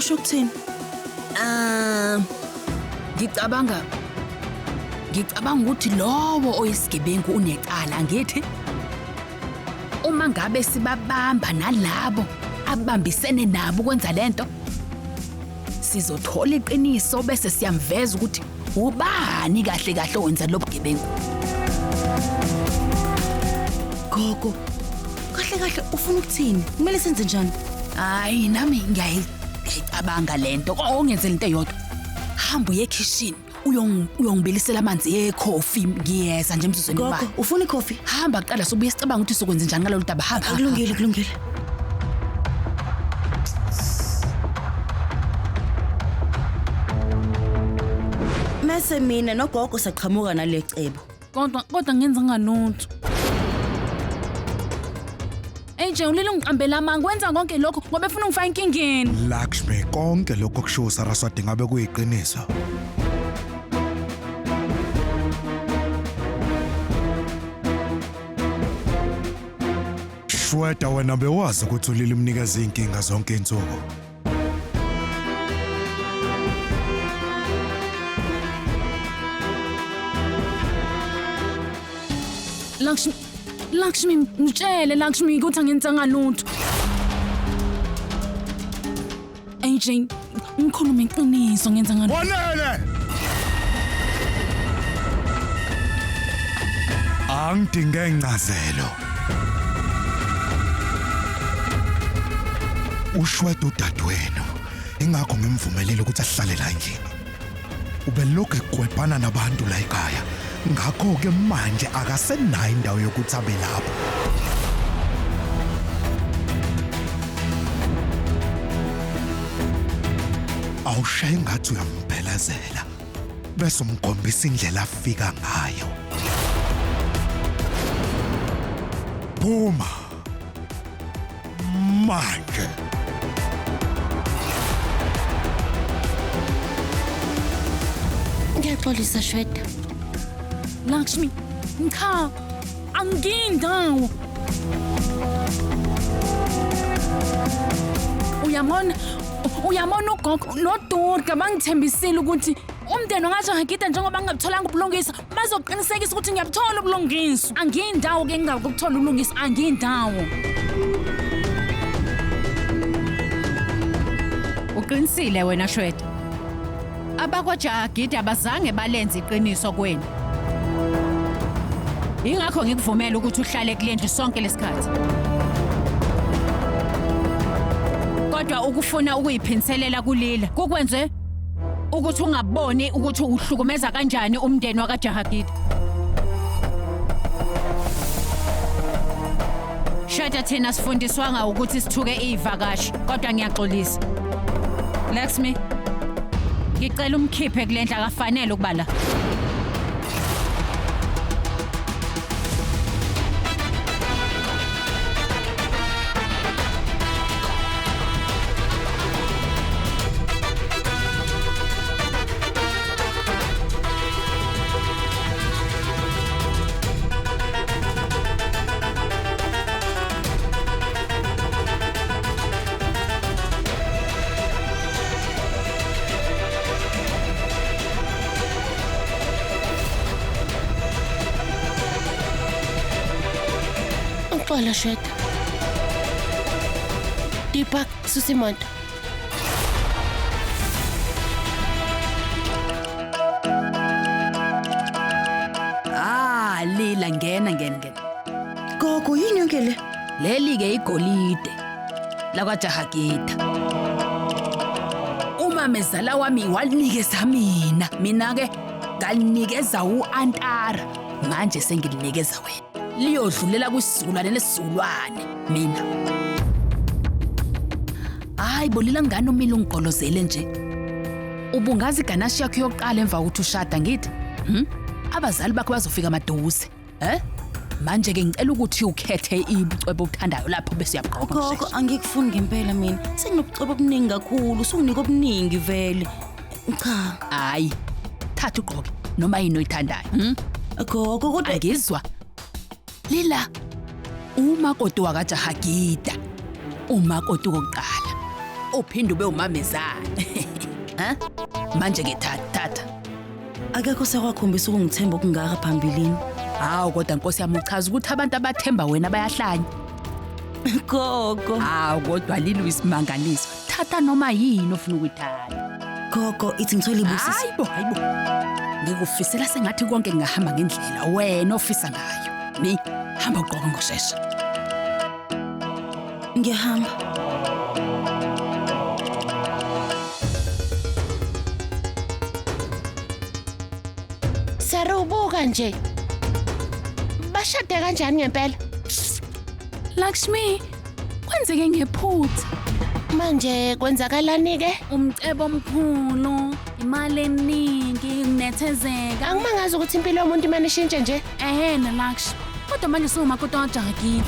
Usho ukuthini? Ngicabanga ukuthi lowo oyisigebengu unecala ngithi. Uma ngabe sibabamba nalabo abambisene nabo ukwenza lento, sizothola iqiniso bese siyamveza ukuthi ubani kahle kahle owenza lo bugebengu. Gogo, kahle ufuna ukuthini? Kumele senze njani? Hayi nami ngiyayicabanga lento. Ongenzela into eyodwa. Hamba uye ekitchen uyongibilisela amanzi ekhofi ngiyeza nje emzuzweni wakho. Gogo, ufuna ikhofi? Hamba kuqala sobuye sicabanga ukuthi sokwenza njani ngalolu daba. Hamba. Kulungile. Mase mina nogogo saqhamuka nalecebo. Kodwa ngenza nganotho. Nje ulile ngiqambela amanga wenza konke lokho ngoba efuna ungifaka inkingeni. Lakshmi, konke lokho kusho Saraswati ngabe kuyiqiniso. Shweta wena bewazi ukuthi ulile umnikeza inkinga zonke insuku. Lakshmi, ngitshele Lakshmi ukuthi angenzanga lutho. AJ, ngikhuluma iqiniso ngenza ngani? Wanele! Angidinge incazelo. Ushweta udadewenu, ingakho ngimvumelile ukuthi ahlale la endlini. Ubelokhu egwebhana nabantu la ekhaya. Ngakho ke manje akasenayo indawo yokuthi abe lapho. Awushaye ngathi uyamphelezela bese umkhombisa indlela afika ngayo. Phuma manje. Ngiyaxolisa Shweta. Lakshmi, angindawo. Uyamona ugogo noDorga bangithembisile ukuthi umndeni ongaJahagida njengoba ngingabutholanga ubulungisa bazoqinisekisa ukuthi ngiyabuthola ubulungisa. Angindawo ke ngingakuthola ubulungisa, angindawo. Uqinisile wena Shweta. AbakwaJahagida abazange balenze iqiniso kwenu. Ingakho ngikuvumela ukuthi uhlale kule ndlu sonke lesikhathi. Kodwa ukufuna ukuyiphinselela kulila kukwenze ukuthi ungaboni ukuthi uhlukumeza kanjani umndeni wakaJahagida. Shada thina sifundiswanga ukuthi sithuke izivakashi, kodwa ngiyaxolisa. Lakshmi, ngicela umkhiphe kule ndlu akafanele ukuba la. Xola Shweta. Deepak, susimoto. Lila ngena. Gogo, yini yonke le? Leli ke igolide lakwaJahagida. Uma mezala wami walinikeza mina ke ngalinikeza uAntara, manje sengilinikeza wena. Liyodlulela kwisizukulwane lesizukulwane mina. Hayi bolila ngani umile ungigolozele nje. Ubungazi ganashi yakho yokuqala emva kokuthi ushada ngithi? Abazali bakho bazofika maduze. Manje ke ngicela ukuthi ukhethe ibucwebe obuthandayo lapho bese uyaqoqa. Gogo, angikufuni ngempela mina. Senginobucwebe obuningi kakhulu, usunginike obuningi vele. Cha. Hayi. Thatha uqoke noma yini oyithandayo. Gogo, kodwa ngizwa. Lila umakoti wakaJahagida, umakoti wokuqala. uphinde ube umamezane. Ha? Manje ke thatha. Akekho sekwakhombisa ukungithemba okungaka phambilini. Hawu kodwa Nkosi yami uchaza ukuthi abantu abathemba wena bayahlanya. Gogo, Hawu kodwa lilo isimangaliso. Thatha noma yini ofuna ukuyithatha. gogo, ithi ngithola ibusisi. Hayibo. Ngikufisela sengathi konke ngahamba ngendlela wena ofisa ngayo. Mi, hamba uqoqa ngoshesha. Ngiyahamba. Sarubuka nje. Bashade kanjani ngempela? Lakshmi, kwenzeke ngephutha. Manje kwenzakalani ke? Umcebo omkhulu, imali eningi, ukunethezeka. Angimangazi ukuthi impilo yomuntu imane ishintshe nje. Ehena Lakshmi. Kodwa manje sewumakoti wajakile.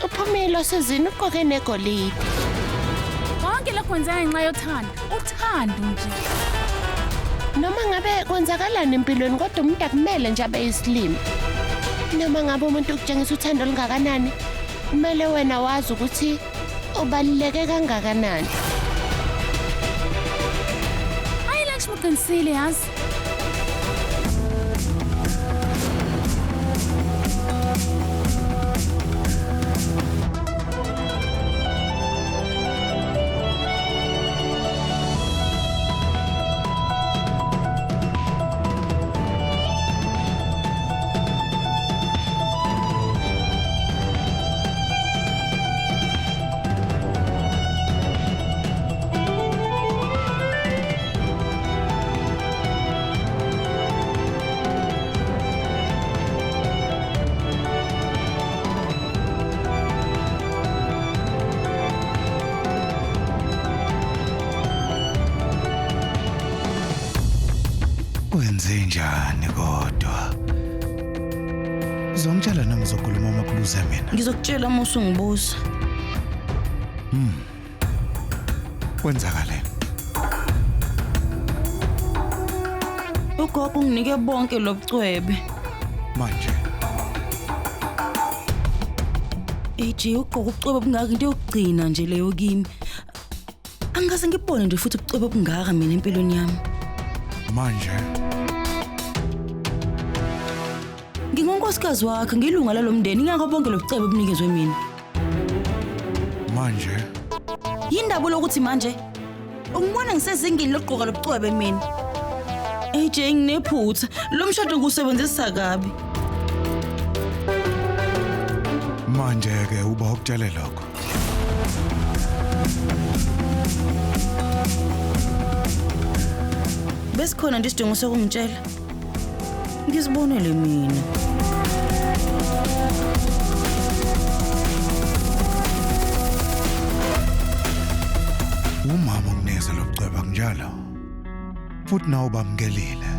Uphumile osezini uqoke negolide. Konke lokho kwenzeka ngenxa yothando. Uthando nje. Noma ngabe kwenzakalani empilweni kodwa umuntu akumele nje abe isilimo. Noma ngabe umuntu ukutshengisa uthando olungakanani, kumele wena wazi ukuthi ubaluleke kangakanani. Hayi Lakshmi uqinisile yazi. Wenze njani kodwa? Uzongitshela nami uzokhuluma uma kubuze mina. Ngizokutshela uma usungibuza. Kwenzakaleni? Ugogo unginike bonke lobucwebe. Manje AJ ugogo ubucwebe obungaka into yokugcina nje leyo kimi. Angase ngibone nje futhi ubucwebe obungaka mina empilweni yami. manje Ngingonkosikazi wakhe ngilunga lalomndeni ingakho bonke lobucebo obunikezwe mina. manje Yindaba lokuthi manje ungibona ngisezingini lokuqoka lobucwebe mina. AJ nginephutha lo mshado ngiwusebenzisa kabi. manje ke uba ukutshele lokho. Besikhona nje isidingo sokungitshela. Ngizibonele mina. Umama ungineza lobucweba kunjalo. Futhi nawe bamkelile.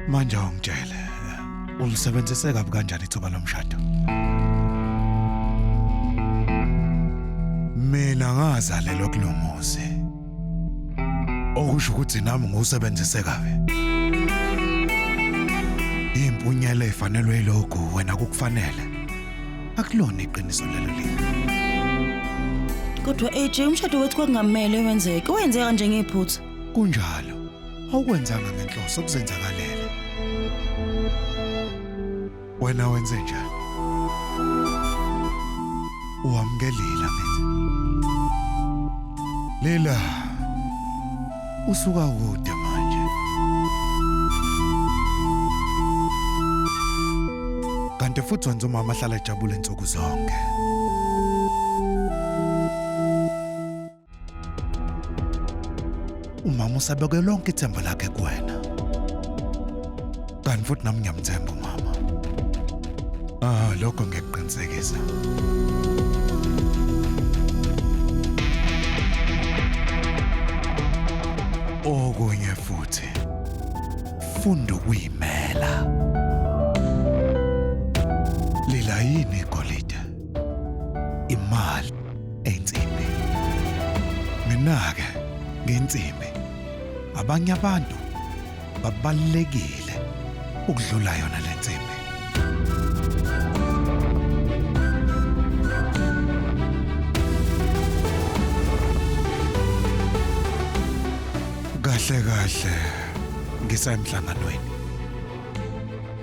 Manje ungitshele ulisebenzise kabi kanjani ithuba lomshado? Mina ngazalelwa kulomuzi. Okusho ukuthi nami ngiwusebenzise kabi. Impunyela efanelwe lokho wena kukufanele. Akulona iqiniso lelo lini. Kodwa AJ umshado wethu kwakungamele wenzeke. Wenzeka nje ngephutha. Kunjalo. Awukwenzanga ngenhloso kuzenzakalele. Wena wenze njani? Uwamkelile ngithi. Lela usuka kude manje. Kanti futhi wenza umama ahlala ejabule insuku zonke. Umama usabeke lonke ithemba lakhe kuwena. Kanti futhi nami ngiyamthemba umama. Lokho ngiyaqinisekisa. Okunye futhi funda ukuyimela. Lila yini igolide? Imali ensimbi. Mina-ke ngensimbi. Abanye abantu babalekile ukudlula yona le nsimbi. Kahle kahle. Ngisemhlanganweni.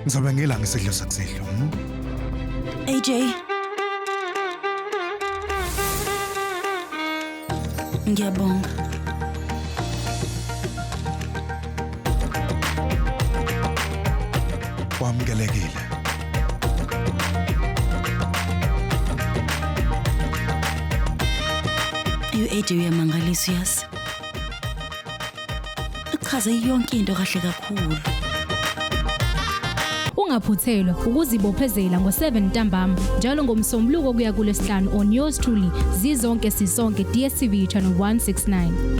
Ngizobe ngila ngisidlo sakusidlo. AJ. Ngiyabonga. Wamukelekile. AJ uyamangalisa yazi. Uchaze yonke into kahle kakhulu. Ungaphuthelwa ukuzibophezela ngo7 ntambama njalo ngomsombuluko kuya kuLesihlanu on yours truly zizonke sisonke DStv channel 169.